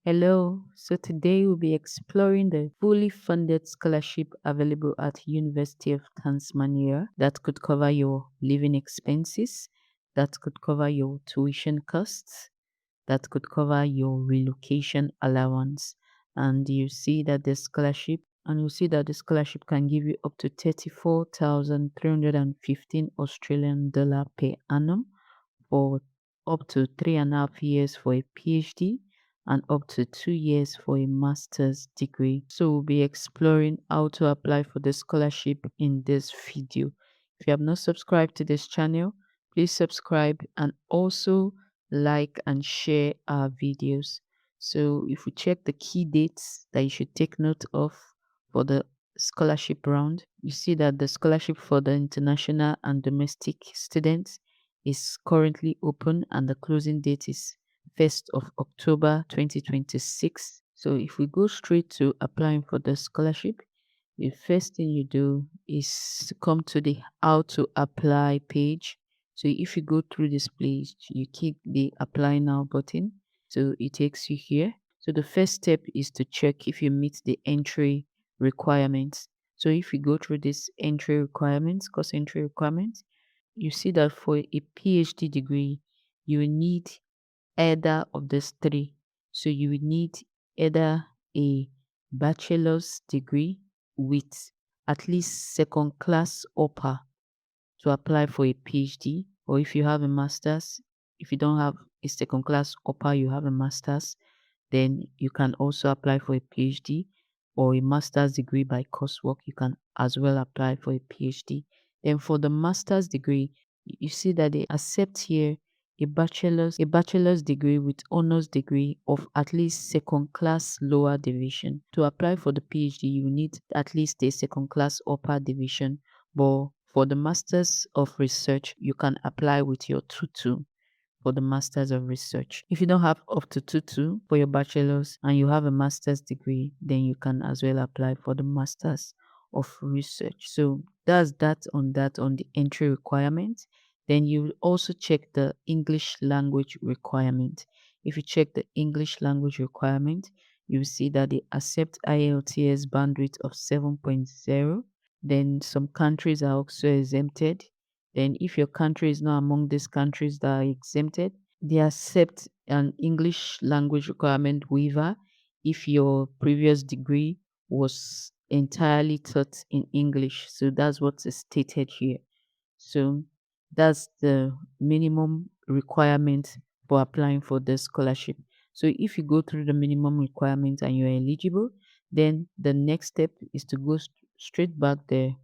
Hello, so today we'll be exploring the fully funded scholarship available at University of Tasmania that could cover your living expenses, that could cover your tuition costs, that could cover your relocation allowance. And you see that the scholarship can give you up to 34,315 Australian dollar per annum for up to 3.5 years for a PhD and up to 2 years for a master's degree. So we'll be exploring how to apply for the scholarship in this video. If you have not subscribed to this channel, please subscribe and also like and share our videos. So if we check the key dates that you should take note of for the scholarship round, you see that the scholarship for the international and domestic students is currently open and the closing date is 1st of October 2026. So if we go straight to applying for the scholarship, the first thing you do is to come to the how to apply page. So if you go through this page, you click the apply now button. So it takes you here. So the first step is to check if you meet the entry requirements. So if you go through this entry requirements, course entry requirements, you see that for a PhD degree, you need either of these three. So you will need either a bachelor's degree with at least second class upper to apply for a PhD, or if you have a master's, if you don't have a second class upper, you have a master's, then you can also apply for a PhD or a master's degree by coursework. You can as well apply for a PhD. Then for the master's degree, you see that they accept here a bachelor's degree with honors degree of at least second class lower division. To apply for the PhD, you need at least a second class upper division. But for the Masters of Research, you can apply with your 2-2 for the Masters of Research. If you don't have up to 2-2 for your bachelor's and you have a master's degree, then you can as well apply for the Masters of Research. So that's that on the entry requirement. Then you will also check the English language requirement. If you check the English language requirement, you will see that they accept IELTS bandwidth of 7.0. Then some countries are also exempted. Then if your country is not among these countries that are exempted, they accept an English language requirement waiver if your previous degree was entirely taught in English. So that's what is stated here. So that's the minimum requirement for applying for the scholarship. So if you go through the minimum requirement and you're eligible, then the next step is to go straight back there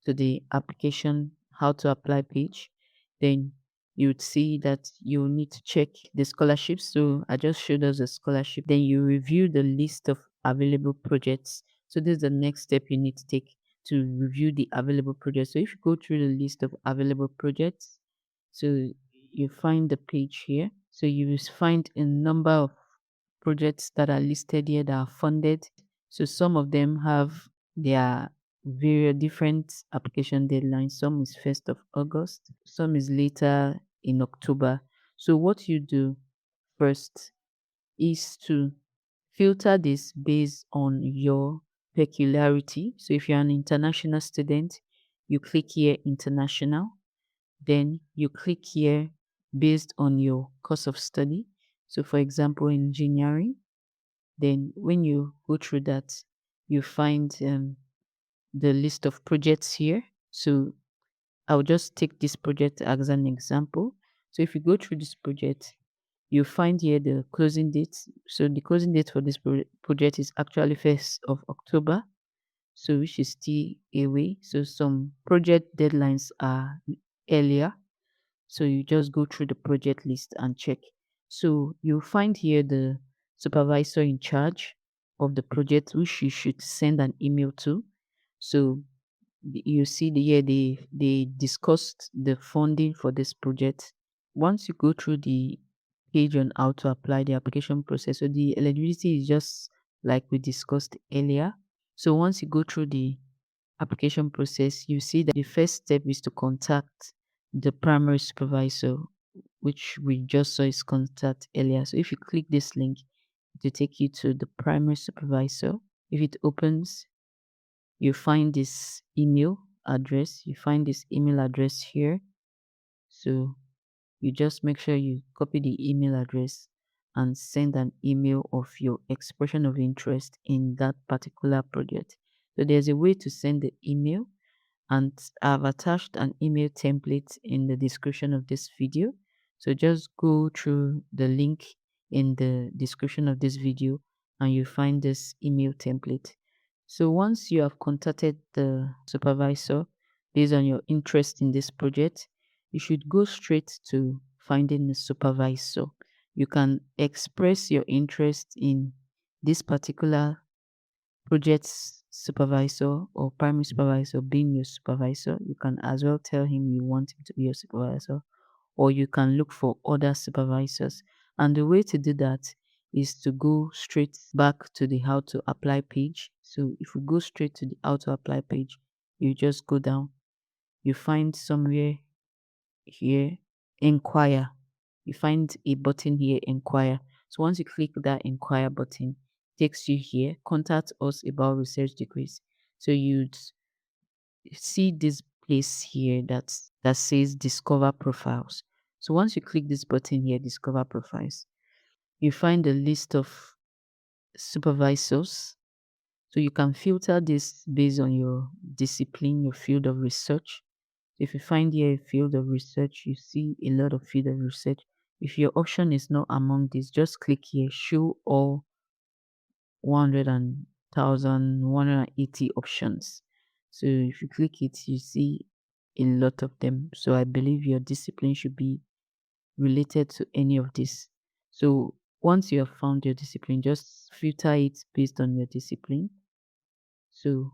to the application how to apply page. Then you would see that you need to check the scholarships. So I just showed us a scholarship. Then you review the list of available projects. So this is the next step you need to take to review the available projects. So if you go through the list of available projects, so you find the page here. So you will find a number of projects that are listed here that are funded. So some of them have their very different application deadlines. Some is 1st of August, some is later in October. So what you do first is to filter this based on your peculiarity. So if you're an international student, you click here international, then you click here based on your course of study. So for example, engineering, then when you go through that, you find the list of projects here. So I'll just take this project as an example. So if you go through this project, you find here the closing date. So the closing date for this project is actually 1st of October. So which is still away. So some project deadlines are earlier. So you just go through the project list and check. So you'll find here the supervisor in charge of the project, which you should send an email to. So you see here they discussed the funding for this project. Once you go through the page on how to apply the application process, so the eligibility is just like we discussed earlier. So once you go through the application process, you see that the first step is to contact the primary supervisor, which we just saw is contact earlier. So if you click this link, to take you to the primary supervisor. If it opens, you find this email address. You find this email address here. So you just make sure you copy the email address and send an email of your expression of interest in that particular project. So there's a way to send the email, and I've attached an email template in the description of this video. So just go through the link in the description of this video and you find this email template. So once you have contacted the supervisor based on your interest in this project, you should go straight to finding the supervisor. You can express your interest in this particular project supervisor or primary supervisor being your supervisor. You can as well tell him you want him to be your supervisor, or you can look for other supervisors. And the way to do that is to go straight back to the how to apply page. So if you go straight to the how to apply page, you just go down, you find somewhere here, inquire. You find a button here, inquire. So once you click that inquire button, it takes you here, contact us about research degrees. So you'd see this place here that says discover profiles. So once you click this button here, discover profiles, you find a list of supervisors. So you can filter this based on your discipline, your field of research. If you find here a field of research, you see a lot of field of research. If your option is not among these, just click here, show all 180 options. So if you click it, you see a lot of them. So I believe your discipline should be related to any of this. So once you have found your discipline, just filter it based on your discipline. So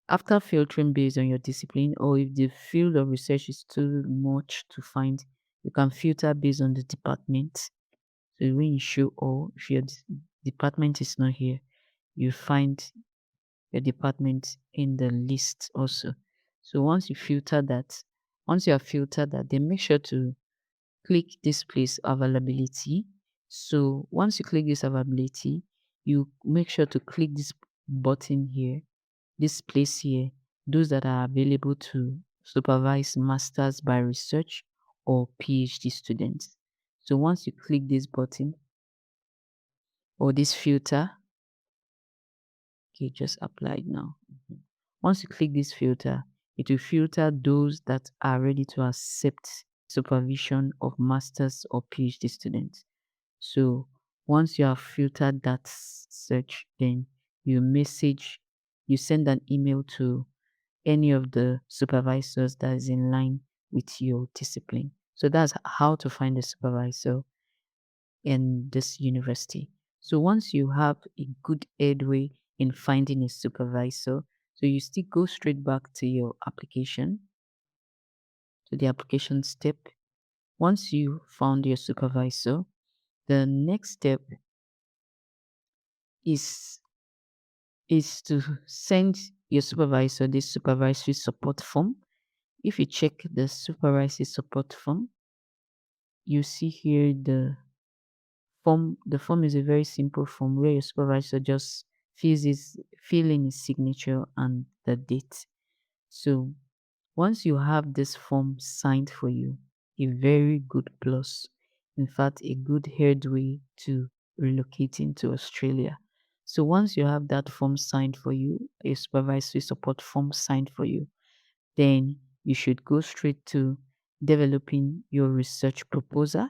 after filtering based on your discipline, or if the field of research is too much to find, you can filter based on the department. So when you show all, if your department is not here, you find your department in the list also. So once you have filtered that, then make sure to click this place availability. So once you click this availability, you make sure to click this button here, this place here, those that are available to supervise masters by research or PhD students. So once you click this button or this filter, okay, just applied now. Once you click this filter, it will filter those that are ready to accept supervision of masters or PhD students. So once you have filtered that search, then you send an email to any of the supervisors that is in line with your discipline. So that's how to find a supervisor in this university. So once you have a good headway in finding a supervisor, so you still go straight back to your application, to the application step. Once you found your supervisor, the next step is to send your supervisor this supervisory support form. If you check the supervisory support form, you see here the form. The form is a very simple form where your supervisor just fill in his signature and the date. So once you have this form signed for you, a very good plus, in fact, a good headway to relocating to Australia. So once you have that form signed for you, a supervisory support form signed for you, then you should go straight to developing your research proposal.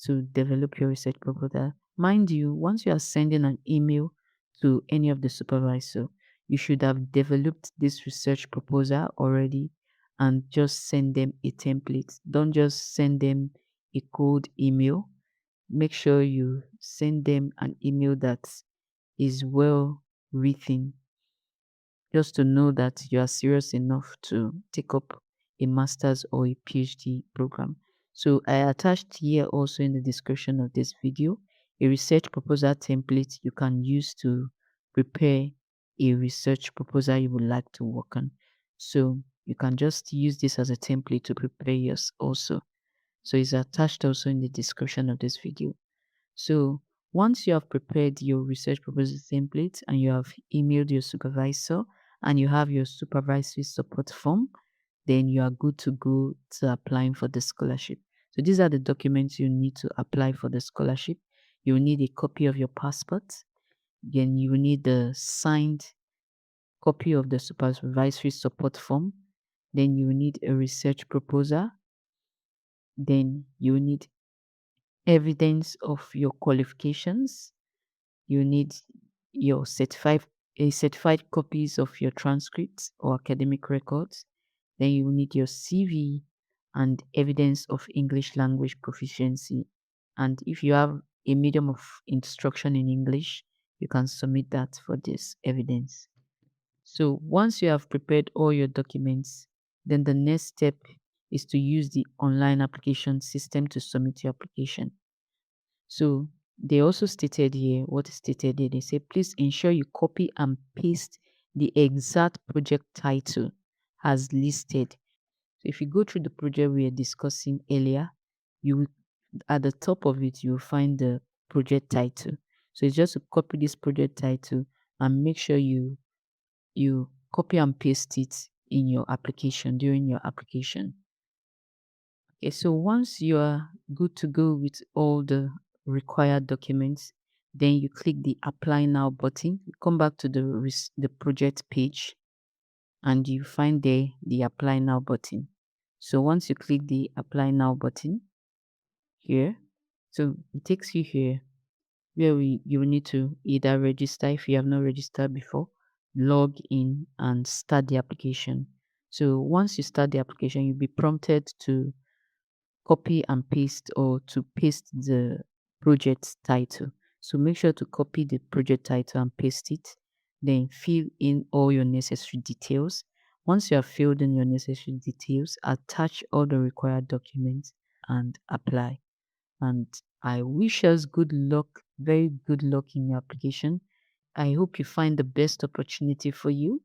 To develop your research proposal. Mind you, once you are sending an email to any of the supervisor, you should have developed this research proposal already and just send them a template. Don't just send them a cold email. Make sure you send them an email that is well written, just to know that you are serious enough to take up a master's or a PhD program. So I attached here also in the description of this video a research proposal template you can use to prepare a research proposal you would like to work on. So you can just use this as a template to prepare yours also. So it's attached also in the description of this video. So Once you have prepared your research proposal template and you have emailed your supervisor and you have your supervisory support form, then you are good to go to applying for the scholarship. So these are the documents you need to apply for the scholarship. You will need a copy of your passport. Then you will need the signed copy of the supervisory support form. Then you will need a research proposal. Then you will need evidence of your qualifications. You need your certified copies of your transcripts or academic records. Then you will need your CV and evidence of English language proficiency. And if you have a medium of instruction in English, you can submit that for this evidence. So once you have prepared all your documents, then the next step is to use the online application system to submit your application. So they also stated here, what is stated here, they say, please ensure you copy and paste the exact project title as listed. So if you go through the project we were discussing earlier, you will, at the top of it, you will find the project title. So it's just to copy this project title and make sure you copy and paste it in your application during your application. Okay, so once you are good to go with all the required documents, then you click the apply now button. You come back to the project page and you find there the apply now button. So once you click the apply now button here, so it takes you here where you will need to either register if you have not registered before, log in and start the application. So once you start the application, you'll be prompted to copy and paste or to paste the project title. So make sure to copy the project title and paste it. Then fill in all your necessary details. Once you have filled in your necessary details, attach all the required documents and apply. And I wish us good luck, very good luck in your application. I hope you find the best opportunity for you.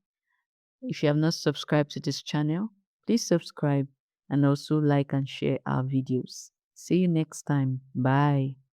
If you have not subscribed to this channel, please subscribe and also like and share our videos. See you next time. Bye.